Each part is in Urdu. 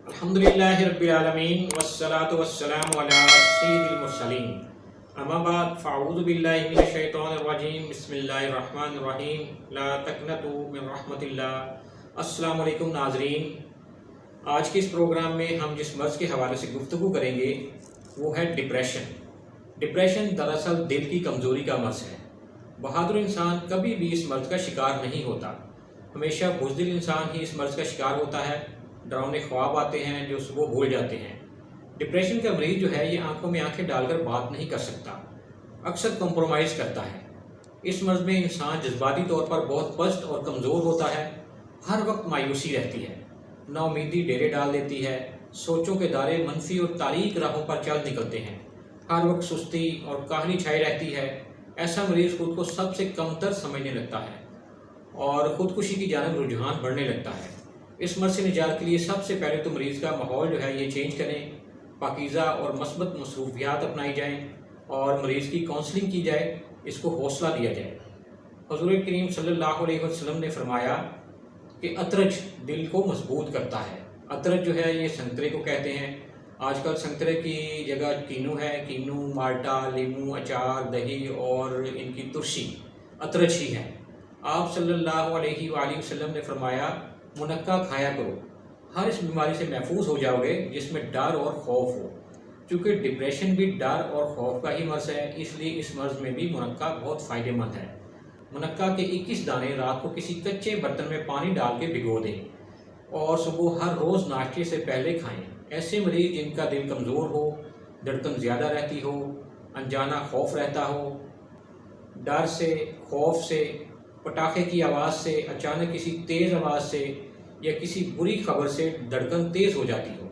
الحمدللہ رب العالمین والصلاة والسلام علی سید المرسلین اما بعد فاعوذ باللہ من الشیطان الرجیم بسم اللہ الرحمن الرحیم لا تقنطوا من رحمت اللہ۔ السلام علیکم ناظرین، آج کے اس پروگرام میں ہم جس مرض کے حوالے سے گفتگو کریں گے وہ ہے ڈپریشن۔ ڈپریشن دراصل دل کی کمزوری کا مرض ہے۔ بہادر انسان کبھی بھی اس مرض کا شکار نہیں ہوتا، ہمیشہ بزدل انسان ہی اس مرض کا شکار ہوتا ہے۔ ڈراؤنے خواب آتے ہیں جو صبح بھول جاتے ہیں۔ ڈپریشن کا مریض جو ہے یہ آنکھوں میں آنکھیں ڈال کر بات نہیں کر سکتا، اکثر کمپرومائز کرتا ہے۔ اس مرض میں انسان جذباتی طور پر بہت پست اور کمزور ہوتا ہے، ہر وقت مایوسی رہتی ہے، نا امیدی ڈیرے ڈال دیتی ہے، سوچوں کے دائرے منفی اور تاریک راہوں پر چل نکلتے ہیں، ہر وقت سستی اور کاہلی چھائی رہتی ہے۔ ایسا مریض خود کو سب سے کمتر سمجھنے لگتا ہے اور خودکشی کی جانب رجحان بڑھنے لگتا ہے۔ اس مرض سے نجات کے لیے سب سے پہلے تو مریض کا ماحول جو ہے یہ چینج کریں، پاکیزہ اور مثبت مصروفیات اپنائی جائیں اور مریض کی کونسلنگ کی جائے، اس کو حوصلہ دیا جائے۔ حضور کریم صلی اللہ علیہ وسلم نے فرمایا کہ عطرج دل کو مضبوط کرتا ہے۔ عطرج جو ہے یہ سنترے کو کہتے ہیں۔ آج کل سنترے کی جگہ کینو ہے، کینو، مالٹا، لیمو، اچار، دہی اور ان کی ترشی عطرج ہی ہے۔ آپ صلی اللہ علیہ وآلہ وسلم نے فرمایا منقع کھایا کرو، ہر اس بیماری سے محفوظ ہو جاؤ گے جس میں ڈر اور خوف ہو۔ چونکہ ڈپریشن بھی ڈر اور خوف کا ہی مرض ہے، اس لیے اس مرض میں بھی منقع بہت فائدہ مند ہے۔ منقع کے 21 دانے رات کو کسی کچے برتن میں پانی ڈال کے بھگو دیں اور صبح ہر روز ناشتے سے پہلے کھائیں۔ ایسے مریض جن کا دل کمزور ہو، دھڑکن زیادہ رہتی ہو، انجانا خوف رہتا ہو، ڈر سے، خوف سے، پٹاخے کی آواز سے، اچانک کسی تیز آواز سے یا کسی بری خبر سے دھڑکن تیز ہو جاتی ہو،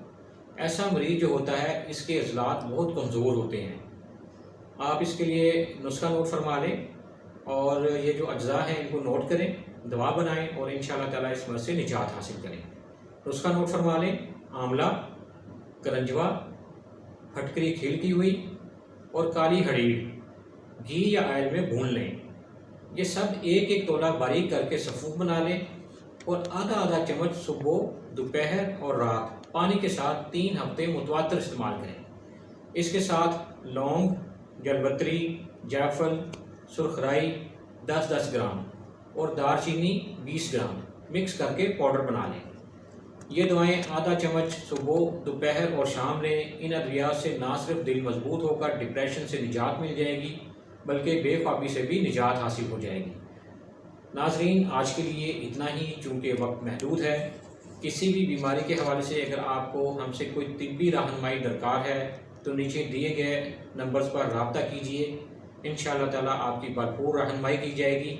ایسا مریض جو ہوتا ہے اس کے عضلات بہت کمزور ہوتے ہیں۔ آپ اس کے لیے نسخہ نوٹ فرما لیں اور یہ جو اجزاء ہیں ان کو نوٹ کریں، دوا بنائیں اور انشاءاللہ تعالیٰ اس مرض سے نجات حاصل کریں۔ نسخہ نوٹ فرما لیں: آملہ، کرنجوا، پھٹکری کھیلتی ہوئی اور کالی ہڑیڑ گھی یا آئل میں بھون لیں۔ یہ سب ایک ایک تولہ باریک کر کے سفوف بنا لیں اور آدھا آدھا چمچ صبح، دوپہر اور رات پانی کے ساتھ 3 ہفتے متواتر استعمال کریں۔ اس کے ساتھ لونگ، جلبتری، جائفل، سرخ رائی 10-10 گرام اور دار چینی 20 گرام مکس کر کے پاؤڈر بنا لیں۔ یہ دوائیں آدھا چمچ صبح، دوپہر اور شام لیں۔ ان ادویات سے نہ صرف دل مضبوط ہو کر ڈپریشن سے نجات مل جائے گی بلکہ بے خوابی سے بھی نجات حاصل ہو جائے گی۔ ناظرین، آج کے لیے اتنا ہی، چونکہ وقت محدود ہے۔ کسی بھی بیماری کے حوالے سے اگر آپ کو ہم سے کوئی طبی رہنمائی درکار ہے تو نیچے دیے گئے نمبرز پر رابطہ کیجیے، انشاءاللہ تعالیٰ آپ کی بھرپور رہنمائی کی جائے گی۔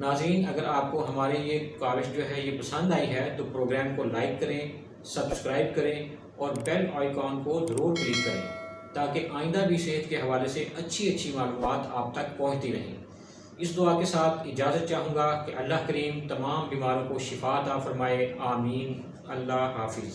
ناظرین، اگر آپ کو ہماری یہ کاوش جو ہے یہ پسند آئی ہے تو پروگرام کو لائک کریں، سبسکرائب کریں اور بیل آئیکن کو ضرور کلک کریں تاکہ آئندہ بھی صحت کے حوالے سے اچھی معلومات آپ تک پہنچتی رہیں۔ اس دعا کے ساتھ اجازت چاہوں گا کہ اللہ کریم تمام بیماروں کو شفا عطا فرمائے، آمین۔ اللہ حافظ۔